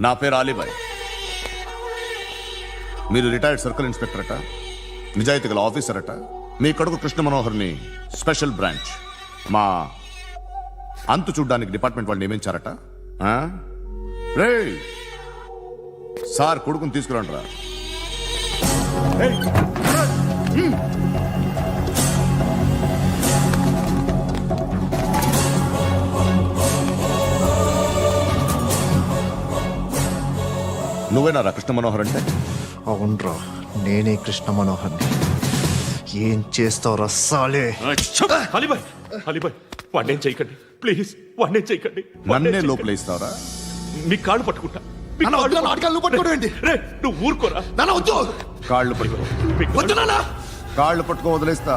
నా పేరు అలీబాయ్. మీరు రిటైర్డ్ సర్కిల్ ఇన్స్పెక్టర్ అట, నిజాయితీ గల ఆఫీసర్ అట. మీ కొడుకు కృష్ణ మనోహర్ని స్పెషల్ బ్రాంచ్ మా అంతు చూడ్డానికి డిపార్ట్మెంట్ వాళ్ళు నియమించారట. రే సార్ కొడుకుని తీసుకురండి రా. నువ్వేనా కృష్ణ మనోహర్ అంటే? అవునరా, నేనే కృష్ణ మనోహర్ని. ఏం చేస్తావు రస్సాలే? అలీబాయ్, అలీబాయ్, వాడినేం చేయకండి ప్లీజ్, వాడినేం చేయకండి. నన్నే లోపలేస్తావరా? మీ కాళ్ళు పట్టుకుంటా. నువ్వు ఊరుకోరా. కాళ్ళు పట్టుకో. కాళ్ళు పట్టుకో వదిలేస్తా.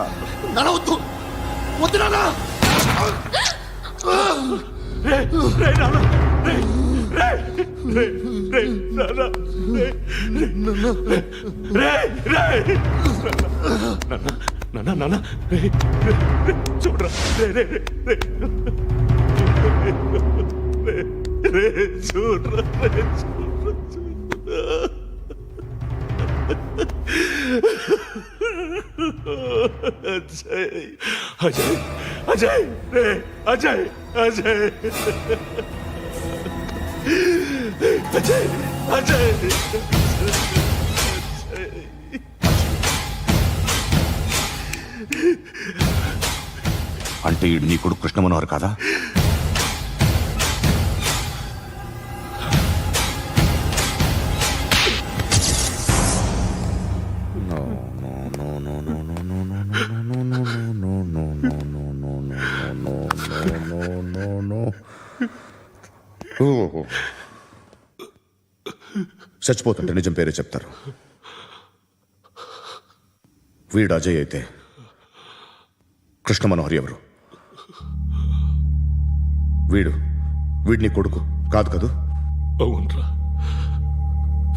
చూడరా, చూడరా. అజయ్, అజయ్, అజయ్, అజయ్, అజయ్, అజయ్, అజయ్. అంటే ఈడు నీ కొడుకు కృష్ణ మనోహర్ కాదా? చచ్చిపోతుంటే నిజం పేరే చెప్తారు. వీడు అజయ్ అయితే కృష్ణ మనోహర్ ఎవరు? వీడిని కొడుకు కాదు కదూ? అవునరా,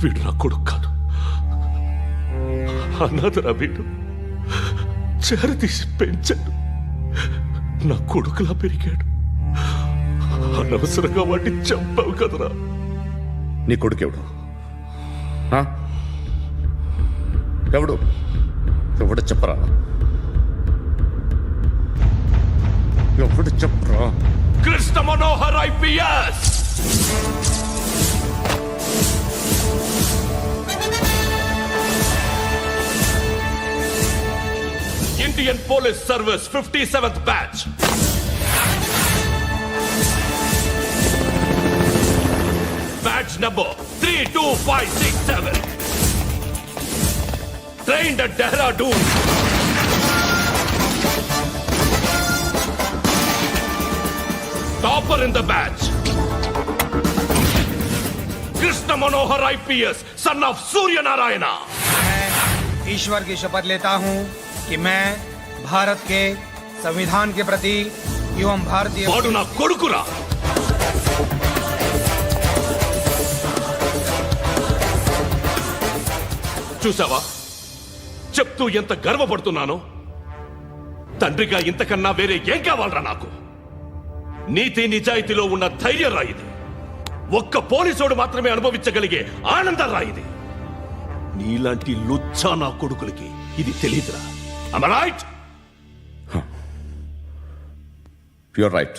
వీడు నా కొడుకు కాదు, అనాథరా. వీడు చేరతీసి పెంచాడు, నా కొడుకులా పెరిగాడు. అనవసరంగా వాడిని చంపావు కదరా. నీ కొడుకెవడు? ఎవడు? ఎవడు చెప్పరా? ఎవడు చెప్పరా? Krishna Manohar IPS. Indian police service 57th batch. Batch number 32567. Trained at Dehradun. Topper in the batch. Krishna Manohar IPS, son of Surya Narayana. मैं ईश्वर की शपथ लेता हूं कि मैं भारत के संविधान के प्रति एवं भारतीय वाडु ना कोडुकुरा. చూసావా చెప్తూ ఎంత గర్వపడుతున్నానో? తండ్రిగా ఇంతకన్నా వేరే ఏం కావాలరా నాకు? నీతి నిజాయితీలో ఉన్న ధైర్యం రాయిది. ఒక్క పోలీసోడు మాత్రమే అనుభవించగలిగే ఆనందం రాయిది. నీలాంటి లుచ్చా నా కొడుకులకి ఇది తెలియదురా. Am I right? You're right.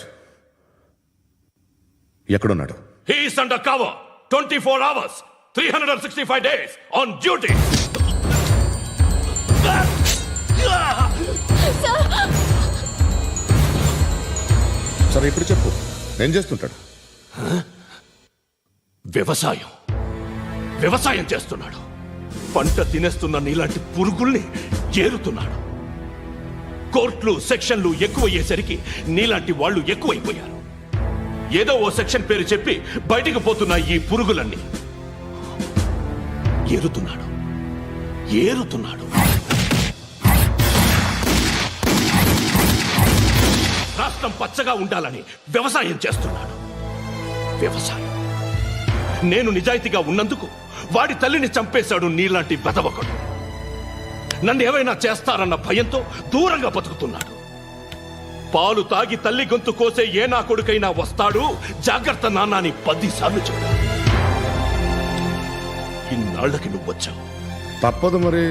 ఎక్కడున్నాడు? He is under cover 24 hours 365 days on duty. సరే ఇప్పుడు చెప్పు, ఏం చేస్తుంటాడు? వ్యవసాయం చేస్తున్నాడు. పంట తినేస్తున్న నీలాంటి పురుగుల్ని ఏరుతున్నాడు. కోర్టులు సెక్షన్లు ఎక్కువయ్యేసరికి నీలాంటి వాళ్ళు ఎక్కువైపోయారు. ఏదో ఓ సెక్షన్ పేరు చెప్పి బయటికి పోతున్న ఈ పురుగులన్నీ ఏరుతున్నాడు. రాష్ట్రం పచ్చగా ఉండాలని వ్యవసాయం చేస్తున్నాడు. నేను నిజాయితీగా ఉన్నందుకు వాడి తల్లిని చంపేశాడు నీలాంటి బెదవకుడు. నన్ను ఏమైనా చేస్తారన్న భయంతో దూరంగా బతుకుతున్నాడు. పాలు తాగి తల్లి గొంతు కోసే ఏ నా కొడుకైనా వస్తాడు, జాగ్రత్త నాన్న అని 10 సార్లు చెప్పాడు. ఇన్నాళ్ళకి నువ్వు వచ్చావు. తప్పదు మరి.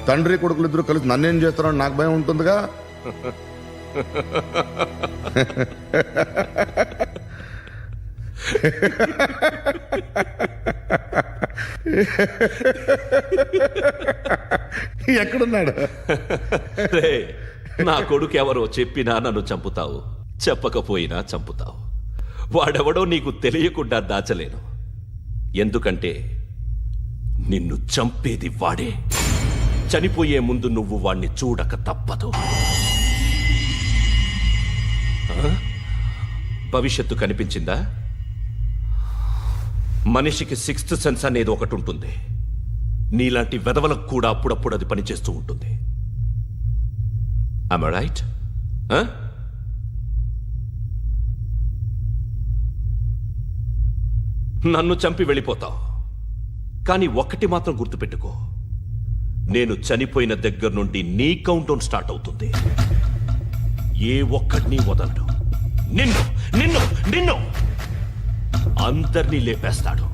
తండ్రి కొడుకులు ఇద్దరు కలిసి నన్నేం చేస్తారో నాకు భయం ఉంటుందిగా. ఎక్కడున్నాడు? రే, నా కొడుకు ఎవరో చెప్పినా నన్ను చంపుతావు, చెప్పకపోయినా చంపుతావు. వాడెవడో నీకు తెలియకుండా దాచలేను. ఎందుకంటే నిన్ను చంపేది వాడే. చనిపోయే ముందు నువ్వు వాణ్ణి చూడక తప్పదు. ఆ? భవిష్యత్తు కనిపించిందా? మనిషికి సిక్స్త్ సెన్స్ అనేది ఒకటి ఉంటుంది. నీలాంటి వెధవలకు కూడా అప్పుడప్పుడు అది పనిచేస్తూ ఉంటుంది. Am I right? Huh? నన్ను చంపి వెళ్ళిపోతావు, కానీ ఒక్కటి మాత్రం గుర్తుపెట్టుకో, నేను చనిపోయిన దగ్గర నుండి నీ కౌంటౌన్ స్టార్ట్ అవుతుంది. ఏ ఒక్కడిని వదలడు. నిన్ను నిన్ను నిన్ను అందరినీ లేపేస్తాడు.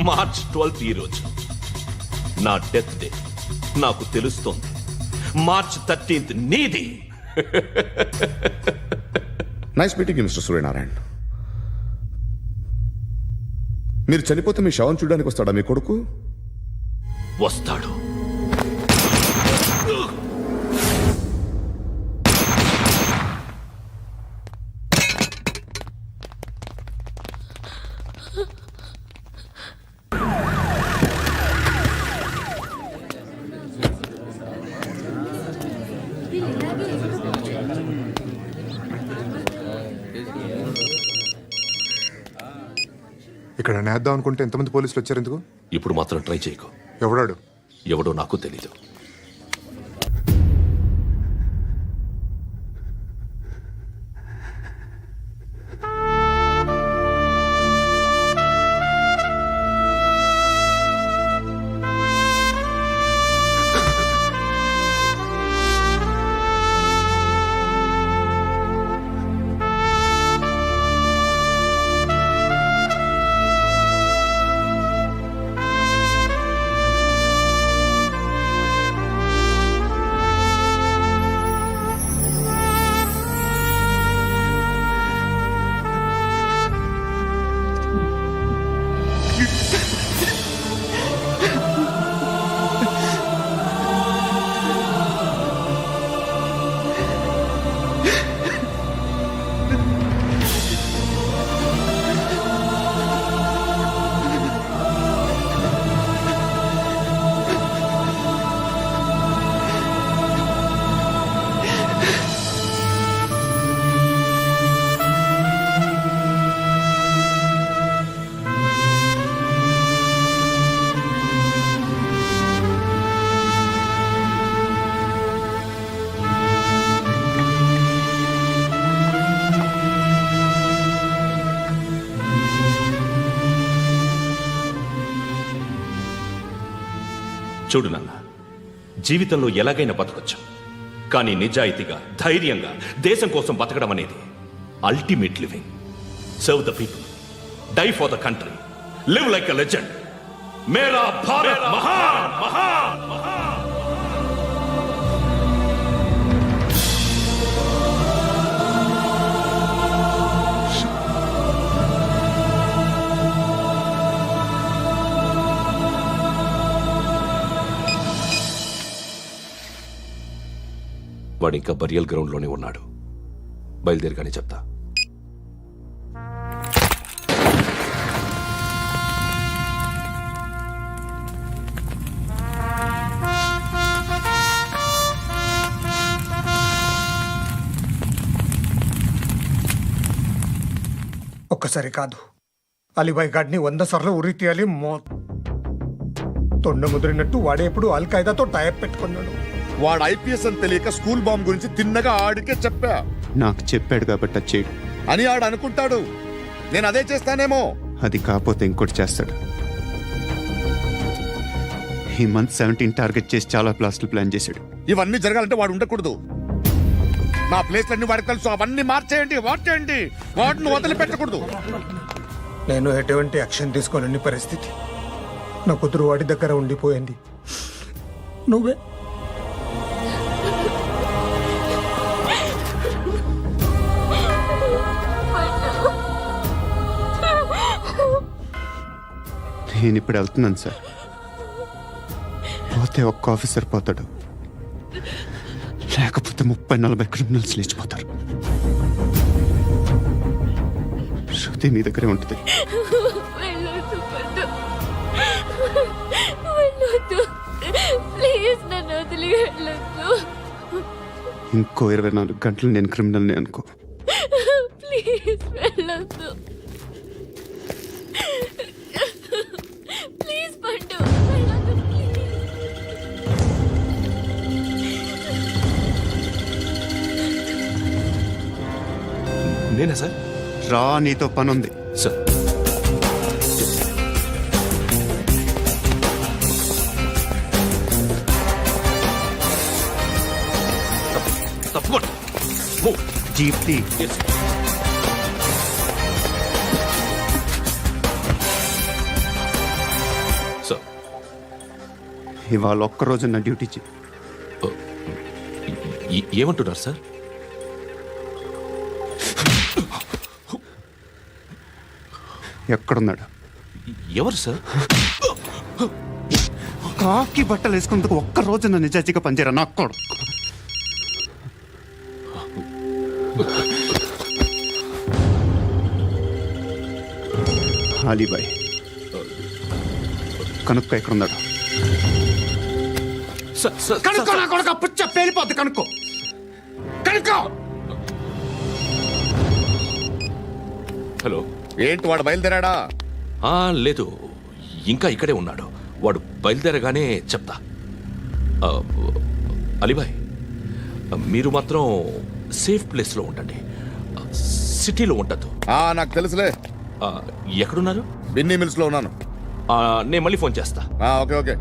మార్చ్ 12th ఈ రోజు నా డెత్ డే. నాకు తెలుస్తోంది. మార్చ్ 13th నీది. Nice meeting mister Suryanarayana. మీరు చనిపోతే మీ శవం చూడడానికి వస్తాడా మీ కొడుకు? వస్తాడు. ఇక్కడ నేద్దాం అనుకుంటే ఎంతమంది పోలీసులు వచ్చారు ఎందుకు? ఇప్పుడు మాత్రం ట్రై చేయకు. ఎవడాడు? ఎవడో నాకు తెలీదు. చూడు నాన్న, జీవితంలో ఎలాగైనా బతకొచ్చు, కానీ నిజాయితీగా, ధైర్యంగా దేశం కోసం బతకడం అనేది ultimate living. Serve the people, die for the country, live like a legend. మేరా భారత్ మహాన్ మహాన్ మహాన్. వాడు ఇంకా బరియల్ గ్రౌండ్లోనే ఉన్నాడు. బయలుదేరగానే చెప్తా. ఒక్కసారి కాదు, అలీబాయ్ గాడిని 100 సార్లు ఉరి తీయాలి. తొండ ముదిరినట్టు వాడేప్పుడు అల్ ఖైదాతో టైప్ పెట్టుకున్నాడు. వాడు ఐపీఎస్ అని తెలియక స్కూల్ బాంబ్ గురించి తిన్నగా ఆడికే చెప్పా. నాకు చెప్పాడు కాబట్టి అది చేయడు అని ఆడు అనుకుంటాడు. నేను అదే చేస్తానేమో. అది కాకపోతే ఇంకోటి చేస్తాడు. ఈ మంత్ 17 టార్గెట్ చేసి చాలా ప్లాస్టులు ప్లాన్ చేశాడు. ఇవన్నీ జరగాలంటే వాడు ఉండకూడదు. నా ప్లేస్లన్నీ వాడికి తెలుసు. అవన్నీ మార్చేయండి, వాడిని వదిలిపెట్టకూడదు. నేను ఎటువంటి యాక్షన్ తీసుకోలేని పరిస్థితి. నా కూతురు వాడి దగ్గర ఉండిపోయింది. నువ్వే నేను ఇప్పుడు వెళ్తున్నాను సార్. పోతే ఒక్క ఆఫీసర్ పోతాడు, లేకపోతే 30-40 క్రిమినల్స్ లేచిపోతారు. శృతి నీ దగ్గరే ఉంటుంది. వెళ్ళొద్దు పద్దు. వెళ్ళొద్దు ప్లీజ్, నన్ను వదిలి వెళ్ళొద్దు. ఇంకో 24 గంటలు నేను క్రిమినల్ని అనుకో. ప్లీజ్ వెళ్ళొద్దు. ప్లీజ్ పద్దు వెళ్ళొద్దు ప్లీజ్. నేనా సార్? రా, నీతో పని ఉంది. సార్ తప్పకుండా. Move. జీప్ తీ. Yes. సార్ ఇవాళ ఒక్కరోజు నా డ్యూటీ చేయి. ఏమంటున్నారు సార్? ఎక్కడున్నాడు? ఎవరు సార్? కాకి బట్టలు వేసుకున్నందుకు ఒక్కరోజు నా నిజాయితీగా పనిచేయరా నా కొడుకు. అలీబాయ్ కనుక్కో ఎక్కడున్నాడు. కనుక్కో నా కొడుకు, పుచ్చ పేలిపోద్ది. కనుక్కో కనుక్కో. హలో. ఏంటి వాడు బయలుదేరాడా? లేదు, ఇంకా ఇక్కడే ఉన్నాడు. వాడు బయలుదేరగానే చెప్తా. ఆ, అలీబాయ్, మీరు మాత్రం సేఫ్ ప్లేస్లో ఉండండి, సిటీలో ఉండద్దు. నాకు తెలుసులే. ఎక్కడున్నారు? బిన్నీ మిల్స్ లో ఉన్నాను. నేను మళ్ళీ ఫోన్ చేస్తా. Okay okay.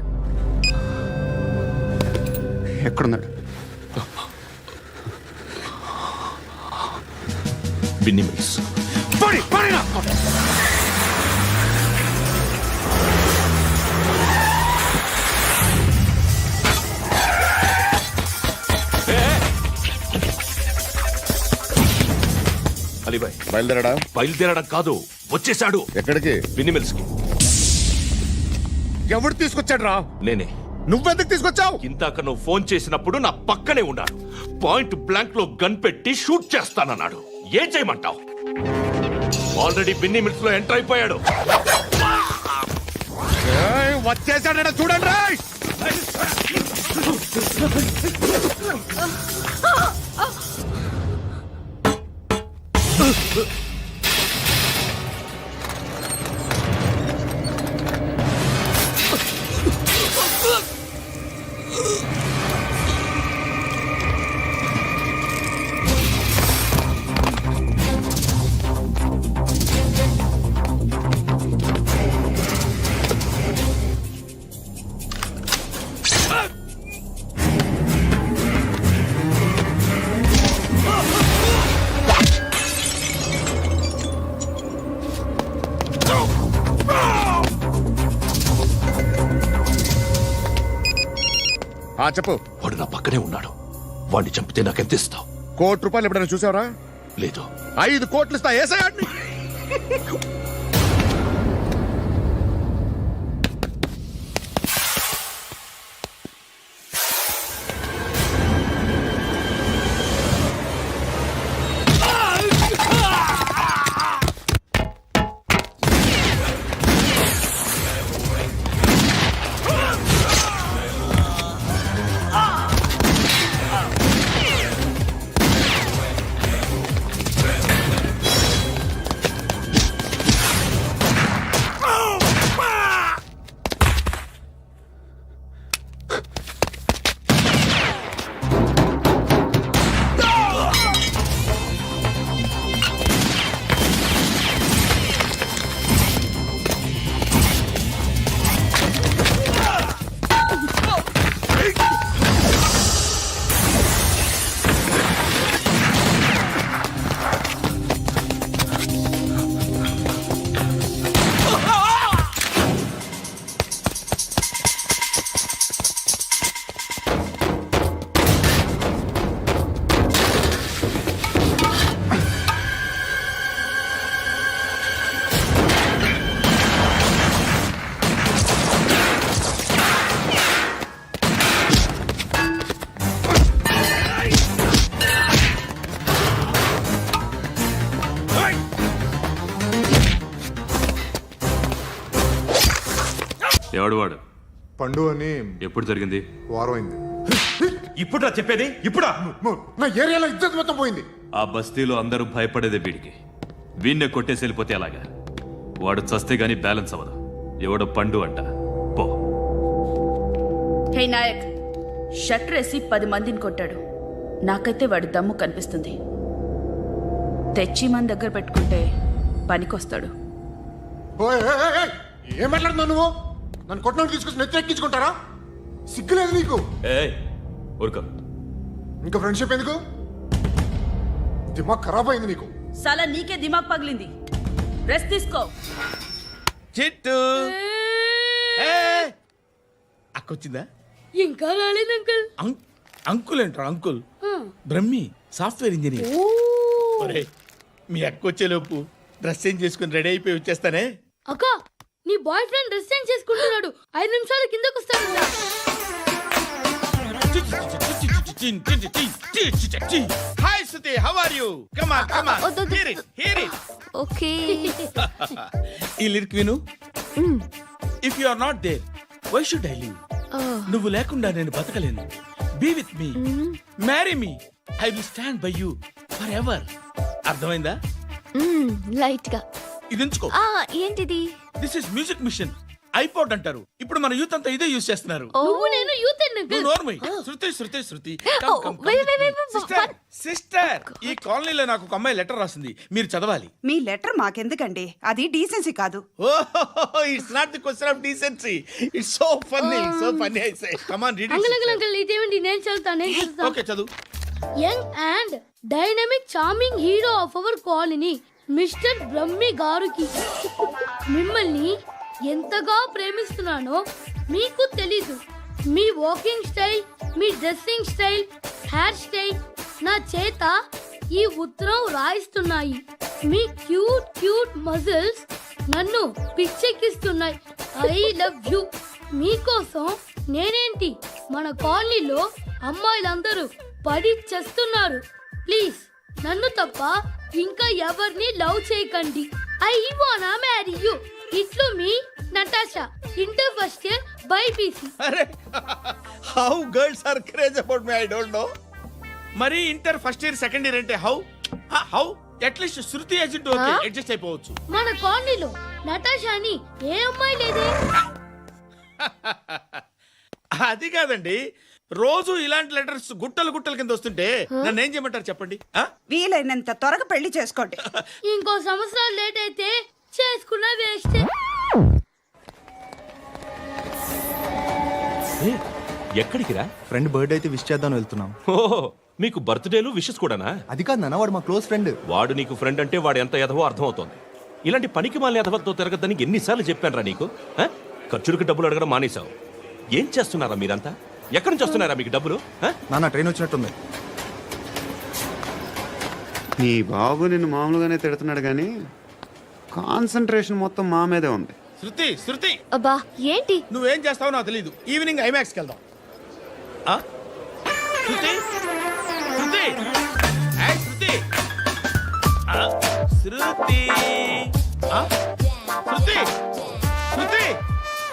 ఎక్కడున్నాడు? బిన్నీ మిల్స్. అలీబాయ్ బయలుదేరాడా? బయలుదేరడం కాదు, వచ్చేశాడు. ఎక్కడికి? బిన్నీ మిల్స్ కి. ఎవడు తీసుకొచ్చాడు రా? నేనే. నువ్వెందుకు తీసుకొచ్చావు? ఇందాక నువ్వు ఫోన్ చేసినప్పుడు నా పక్కనే ఉన్నాడు. పాయింట్ బ్లాంక్ లో గన్ పెట్టి షూట్ చేస్తానన్నాడు. ఏం చేయమంటావు? ఆల్రెడీ బిన్నీ మిల్స్ లో ఎంటర్ అయిపోయాడు. వచ్చేసాడ చూడండి రా. చెప్పు. వాడు నా పక్కనే ఉన్నాడు. వాడిని చంపితే నాకెంత ఇస్తావు? ₹1 ఎప్పుడైనా చూసావరా? లేదు. 5 కోట్లు ఇస్తా. ఏసయాడిని. ఎవడు వాడు? పండు అని ఎప్పుడు జరిగింది? వారం అయింది. ఇప్పుడా చెప్పేది? ఇప్పుడా? నా ఏరియాలో ఇజ్జత్ మొత్తం పోయింది. ఆ బస్తీలో అందరూ భయపడేదే వీడికి. వీణ్ణే కొట్టేసి వెళ్ళిపోతే అలాగా? వాడు చస్తే గానీ బ్యాలెన్స్ అవ్వదు. ఎవడో పండు అంట. పో. హే నాయక్, షట్టర్ వేసి 10 మందిని కొట్టాడు. నాకైతే వాడి దమ్ము కనిపిస్తుంది. తెచ్చి మన దగ్గర పెట్టుకుంటే పనికొస్తాడు. ఓయ్, ఏయ్, ఏయ్, ఏయ్, ఏం మాట్లాడుతున్నావు నువ్వు? నన్ను కొట్టడానికి తీసుకొచ్చి నెత్తి ఎక్కించుకుంటారా? సిగ్గులేదు నీకు? ఏయ్ ఊరుకో. ఇంకా ఫ్రెండ్షిప్ ఎందుకు? దిమాగ్ ఖరాబ్ అయింది నీకు. సాలా నీకే దిమాగ్ పగిలింది. రెస్ట్ తీసుకో. చిట్టు అక్కొచ్చిందా? ఇంకా రాలేదు అంకుల్. అంకుల్ ఏంట్రా అంకుల్? Brahmi software engineer. ఒరేయ్, మీ అక్కొచ్చేలోపు డ్రెస్ చేంజ్ చేసుకుని రెడీ అయిపోయి వచ్చేస్తానే. అక్క, నీ బాయ్ ఫ్రెండ్ డ్రెస్ చేంజ్ చేసుకుంటున్నాడు. 5 నిమిషాలు కిందకు వస్తాడు. Hi Shruti, how are you? Come on come on, hear it hear it. Okay. ఈ లిరిక్ విను. If you are not there, why should I live? నువ్వు లేకుండా నేను బతకలేను. Be with me, marry me, I will stand by you forever. అర్థమైందా? Light గా. ఇది ఉంచుకో. ఏంటిది? This is music machine. IPod అంటారు. ఇప్పుడు మన యూత్ అంతా ఇదే యూజ్ చేస్తున్నారు. నువ్వు నేను యూత్ నువ్వు నోర్మై. శృతి శృతి శృతి. సిస్టర్, సిస్టర్, ఈ కాలనీలో నాకు ఒక అమ్మాయి లెటర్ రాసింది, మీరు చదవాలి. మీ లెటర్ మాకెందుకండి? అది డీసెన్సీ కాదు. ఓహో, it's not the question of decency. It's so funny I say. Come on read it. Uncle ఇదేమిటి? నేను చదువుతాను. ఓకే, చదువు. Young and dynamic charming hero of our colony mister Brahmi గారికి మిమ్మల్ని ఎంతగా ప్రేమిస్తున్నానో మీకు తెలీదు. మీ వాకింగ్ స్టైల్, మీ డ్రెస్సింగ్ స్టైల్, హెయిర్ స్టైల్ నా చేత ఈ ఉత్తరం రాయిస్తున్నాయి. మీ క్యూట్ క్యూట్ మజిల్స్ నన్ను పిచ్చెక్కిస్తున్నాయి. I love you. మీకోసం నేనేంటి, మన కాలనీలో అమ్మాయిలందరూ పడి చేస్తున్నారు. ప్లీజ్ నన్ను తప్ప ఇంకా ఎవరిని లవ్ చేయకండి. ఐ వానా మ్యారీ యూ. ఇట్లు మీ Natasha, inter first year BiPC. అరే, how girls are craze about me, I don't know. మరి inter first year second year అంటే how at least Shruti agent okay, adjust అయిపోవచ్చు. మన కాలనీలో నటాషా అని ఏ అమ్మాయి లేదే. అది కాదండి, రోజు ఇలాంటి లెటర్స్ గుట్టలు గుట్టల కింద వస్తుంటే నన్ను ఏం చేయమంటారు చెప్పండి? వీలైనంత త్వరగా పెళ్లి చేసుకోండి. ఇంకో సంవత్సరాలు లేట్ అయితే చేసుకున్న వేస్ట్. ఎక్కడికి రా? ఫ్రెండ్ బర్త్డే అయితే విష్ చేద్దాం వెళ్తున్నాం. ఓహో, మీకు బర్త్డేలు విషెస్ కూడానా? అది కాదు నాన్న, వాడు మా క్లోజ్ ఫ్రెండ్. వాడు నీకు ఫ్రెండ్ అంటే వాడు ఎంత ఎదవో అర్థమవుతోంది. ఇలాంటి పనికి మాలిన ఎదవతో తిరగద్దని ఎన్నిసార్లు చెప్పానురా నీకు? ఖర్చులకు డబ్బులు అడగడం మానేశావు. ఏం చేస్తున్నారా మీరంతా? ఎక్కడి నుంచి వస్తున్నారా మీకు డబ్బులు? నాన్న ట్రైన్ వచ్చినట్టుంది. నీ బాబు నిన్ను మామూలుగానే తిడుతున్నాడు కానీ కాన్సన్ట్రేషన్ మొత్తం మా మీదే ఉంది. శృతి శృతి, అబ్బా ఏంటి? నువ్వేం చేస్తావో నాకు తెలీదు. ఈవినింగ్ ఐమాక్స్కి వెళ్దాం. శృతి శృతి, ఏయ్ శృతి, శృతి, శృతి, శృతి,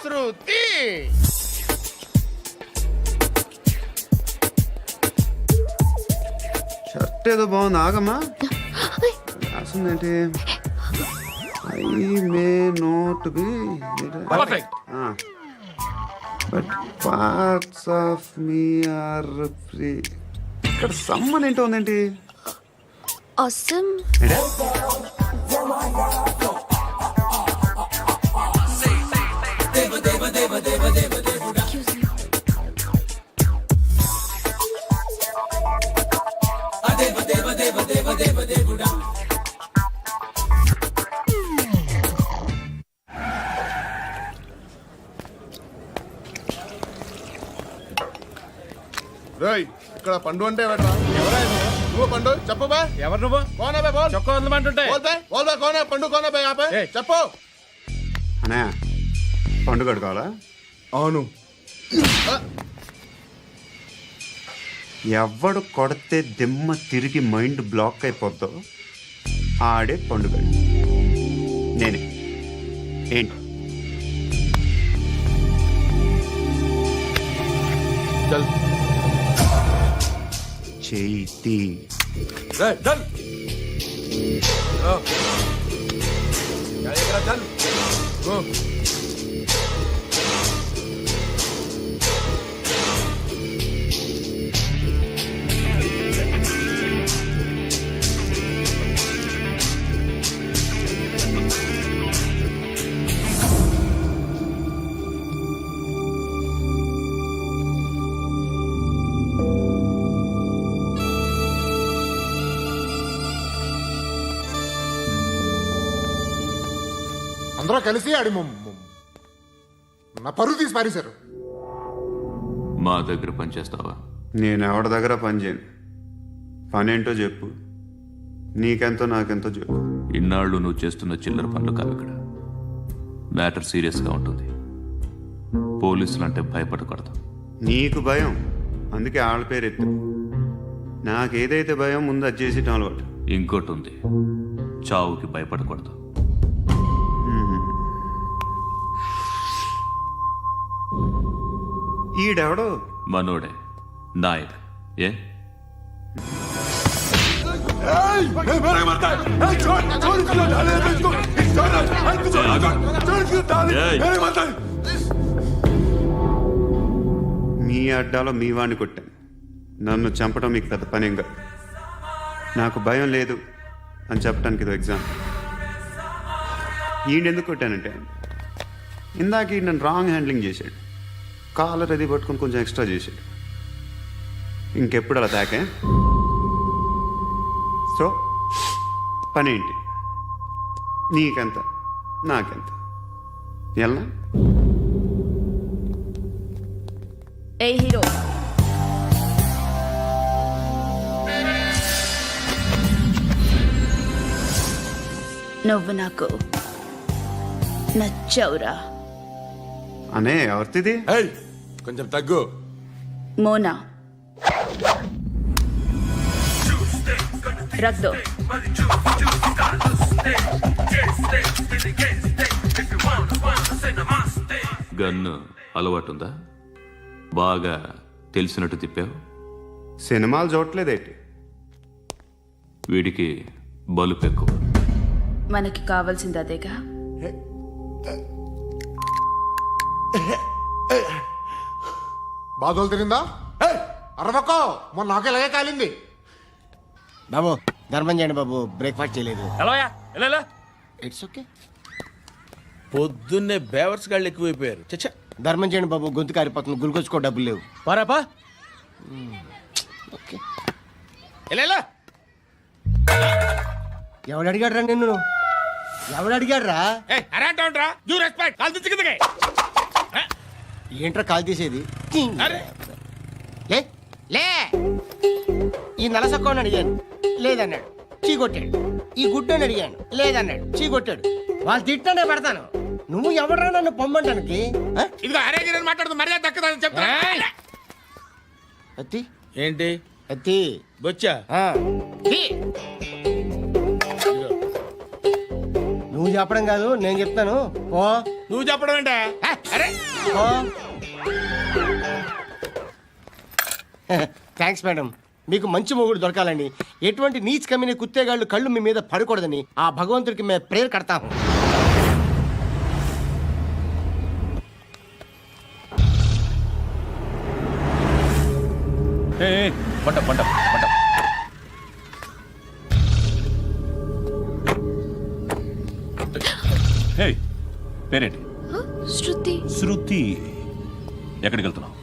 శృతి. షర్ట్ ఏదో బాగుంది, ఆగమ్మా. రాసిందేంటి? I may not be perfect. But parts of me are free. ఇక్కడ సమ్మన్ ఏంటో ఉందేంటి? awesome. రేయ్, ఇక్కడ పండు అంటే ఎవరా? నువ్వు పండు చెప్పు బా. ఎవరు నువ్వు? కోనా బే బోల్. చొక్కా వదలమంటుంటే బోల్ బే బోల్ బే. కోనా పండు కోనా బే ఆపే. ఏయ్. చెప్పు. అనే పండుగ కావాలా? అవును. ఎవడు కొడితే దిమ్మ తిరిగి మైండ్ బ్లాక్ అయిపోద్దో ఆడే పండుగ. నేనే. ఏంటి చల్ చేతి చల్ చల్ గో అందరూ కలిసి ఆడి నా పరువు తీసి పారేశారు. మా దగ్గర పనిచేస్తావా? నేను ఎవరి దగ్గర పని చేయను. పని ఏంటో చెప్పు, నీకెంతో నాకెంతో చెప్పు. ఇన్నాళ్ళు నువ్వు చేస్తున్న చిల్లర పనులు కావు ఇక్కడ. మ్యాటర్ సీరియస్గా ఉంటుంది. పోలీసులు అంటే భయపడకూడదు. నీకు భయం, అందుకే ఆళ్ళ పేరు ఎత్తు. నాకేదైతే భయం ముందు అది చేసి అలవాటు. ఇంకోటి ఉంది, చావుకి భయపడకూడదు. ఈడెవడో మనోడే నాయక్. ఏ మీ అడ్డాలో మీ వాడిని కొట్టాను. నన్ను చంపడం మీకు పెద్ద పనేంగా. నాకు భయం లేదు అని చెప్పడానికి ఇది ఎగ్జామ్. ఈయనెందుకు కొట్టానంటే ఇందాక ఈ నన్ను రాంగ్ హ్యాండ్లింగ్ చేశాడు. కాలర్ అది పట్టుకొని కొంచెం ఎక్స్ట్రా చేశాడు. ఇంకెప్పుడు అలా తాకే. సో పని ఏంటి? నీకెంత నాకెంత ఎలా? ఏ హీరో, నువ్వు నాకు నచ్చవురా. అనే ఎవరిది? కొంచెం తగ్గు. మోనా రక్ దో. గన్ను అలవాటుందా? బాగా తెలిసినట్టు తిప్పావు. సినిమాలు చూడట్లేదేంటి? వీడికి బలుపు ఎక్కువ. మనకి కావాల్సింది అదేగా. బాధలు తిరిందా? అరవకో, మొన్న నాకు ఇలాగే కాలింది. బాబు ధర్మం చేయండి బాబు, బ్రేక్ఫాస్ట్ చేయలేదు. ఎలా ఇట్స్ ఓకే. పొద్దున్నే బేవర్స్ గాళ్ళు ఎక్కువైపోయారు. చచ్చా, ధర్మం చేయండి బాబు, గొంతు కారిపోతుంది, గురికొచ్చుకో డబ్బులు లేవు. పారాపా. ఓకే. ఎలా ఎవడు అడిగాడు రా నిన్ను? ఎవడు అడిగాడు రా? అరేంటా యూ రెస్పెక్ట్. కాల్ తెచ్చి కిందకి. ఏంట్రా కాల్ తీసేది? అరే లే లే. ఈ నలసక్కని అడిగాను, లేదన్నాడు, చీ కొట్టాడు. ఈ గుడ్డని అడిగాను, లేదన్నాడు, చీ కొట్టాడు. వాళ్ళు తిట్టానే పెడతాను. నువ్వు ఎవడరా నన్ను పొమ్మంటానికి? ఇదిగో అరే గిరని మాట్లాడుతూ మర్యాద దక్కదని చెప్తా. అత్తి ఏంటి అత్తి బొచ్చా? నువ్వు చెప్పడం కాదు, నేను చెప్తాను. ఓ నువ్వు చెప్పడం ఏంటే? అరే ఓ థ్యాంక్స్ మేడం. మీకు మంచి మొగుడు దొరకాలని, ఎటువంటి నీచ్ కమ్మిన కుత్తేగాళ్ళు కళ్ళు మీ మీద పడకూడదని ఆ భగవంతుడికి మేము ప్రేయర్ కడతాము. పంట పంట పంట. హే, పేరేంటి? శృతి. శృతి. ఎక్కడికి వెళ్తున్నావు?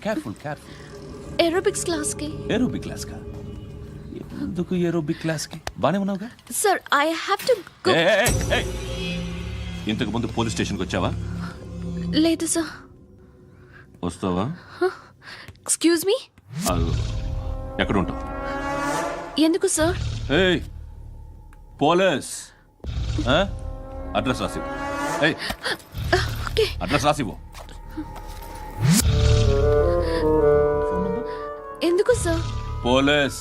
Careful careful. ఏరోబిక్స్ క్లాస్ కి. ఏరోబిక్ క్లాస్ కా? ఎందుకు ఏరోబిక్ క్లాస్ కి? బానే ఉన్నావుగా? Sir I have to go. ఇంతకు ముందు పోలీస్ స్టేషన్కి వచ్చావా? లేదు సార్. వస్తావా? Excuse me. ఎక్కడ ఉంటావు? ఎందుకు సార్? పోలీస్ అడ్రస్ రాసివ్వు. ఓకే. అడ్రస్ రాసివ్వు. ఎందుకు సార్? పోలీస్.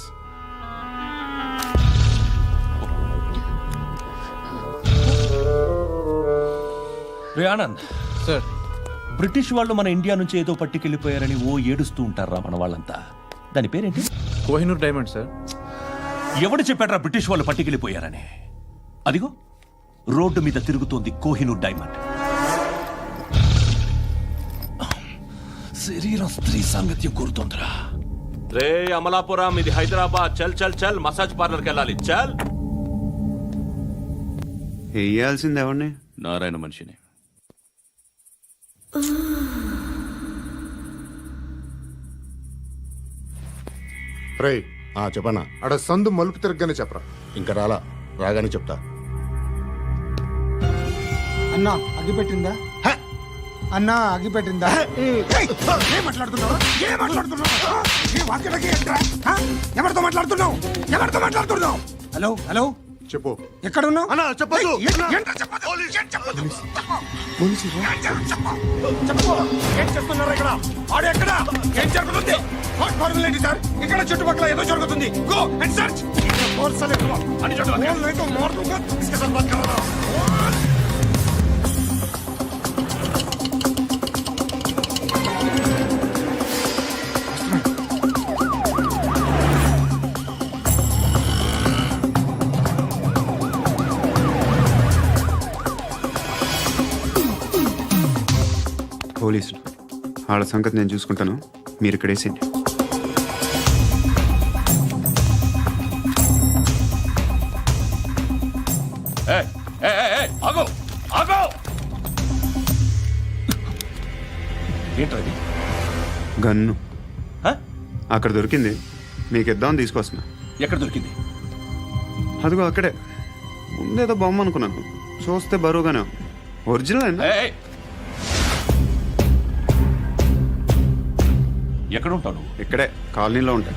రే ఆనంద్ సార్, బ్రిటిష్ వాళ్ళు మన ఇండియా నుంచి ఏదో పట్టుకెళ్ళిపోయారని ఓ ఏడుస్తూ ఉంటారా మన వాళ్ళంతా. దాని పేరేంటి? Kohinoor diamond sir. ఎవడు చెప్పాడ్రా బ్రిటిష్ వాళ్ళు పట్టుకెళ్ళిపోయారని? అదిగో రోడ్డు మీద తిరుగుతోంది కోహినూర్ డైమండ్. శరీరం స్త్రీ సాంగత్యం కోరుతోందిరా. రే అమలాపురం, ఇది హైదరాబాద్. చల్ చల్ చల్, మసాజ్ పార్లర్కి వెళ్ళాలి. చల్. వేయాల్సింది ఎవరిని? నారాయణ మనిషిని. రే చెప్పనా అడ సందు మలుపు తిరగగానే చెప్పరా. ఇంకా రాగానే చెప్తా. అన్నా అగిపెట్టిందా? అన్నా అగిపెట్టిందా? ఏం మాట్లాడుతున్నావు? ఎవరితో మాట్లాడుతున్నావు? హలో హలో, చెప్పు. ఎక్కడ ఉన్నావు? అన్నా చెప్పదు. ఏం చేస్తున్నారు ఇక్కడ? ఆడు ఎక్కడ? ఏం జరుగుతుంది? వాట్ ఫార్మల్ ఏంటి సార్? ఇక్కడ చుట్టుపక్కల ఏదో జరుగుతుంది. Go and search. పోలీసులు వాళ్ళ సంగతి నేను చూసుకుంటాను, మీరు ఇక్కడ వేసేయండి. ఆగో ఆగో. ఏంటది? గన్ను అక్కడ దొరికింది, మీకు ఇద్దామని తీసుకొస్తున్నా. ఎక్కడ దొరికింది? అదిగో అక్కడే. ముందేదో బొమ్మ అనుకున్నాను, చూస్తే బరువుగానే ఉంది. ఒరిజినల్ అండి. ఎక్కడ ఉంటావు? ఇక్కడే కాలనీలో ఉంటాయి.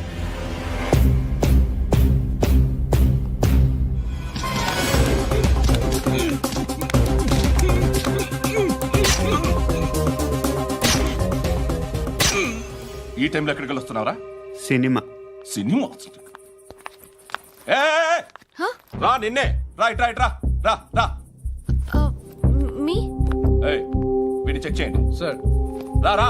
ఈ టైంలో ఎక్కడికి వస్తున్నావురా? సినిమా. సినిమా? రా, నిన్నే. రా ఇట్రా ఇట్రా. రా రా. మీ వీడిని చెక్ చేయండి సార్. రా రా.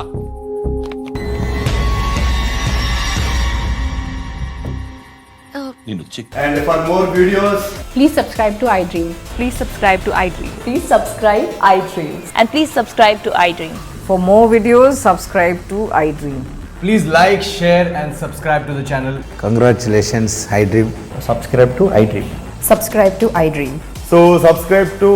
నిన్ను check. And for more videos, Please subscribe to iDream. Please subscribe to iDream. Please subscribe iDream. And please subscribe to iDream. For more videos, subscribe to iDream. Please like, share and subscribe to the channel. congratulations, iDream. Subscribe to iDream. Subscribe to iDream. So subscribe to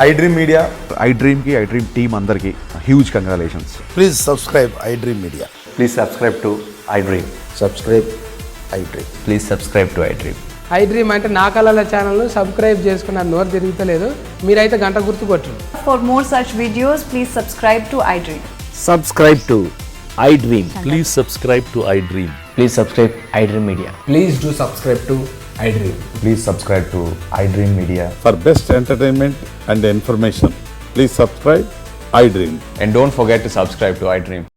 iDream Media. iDream ki iDream team andarki huge congratulations. Please subscribe iDream Media. Please subscribe to iDream. Subscribe iDream. Please subscribe to iDream. iDream అంటే నా కళల channel subscribe చేసుకున్న నోరు తిరుగుతలేదు. మీరైతే గంట గుర్తు కొట్టు. For more such videos, please subscribe to iDream. Subscribe to iDream. Please subscribe to iDream. Please subscribe iDream Media. Please do subscribe to iDream. Please subscribe to iDream Media. For best entertainment and information, please subscribe iDream. And don't forget to subscribe to iDream.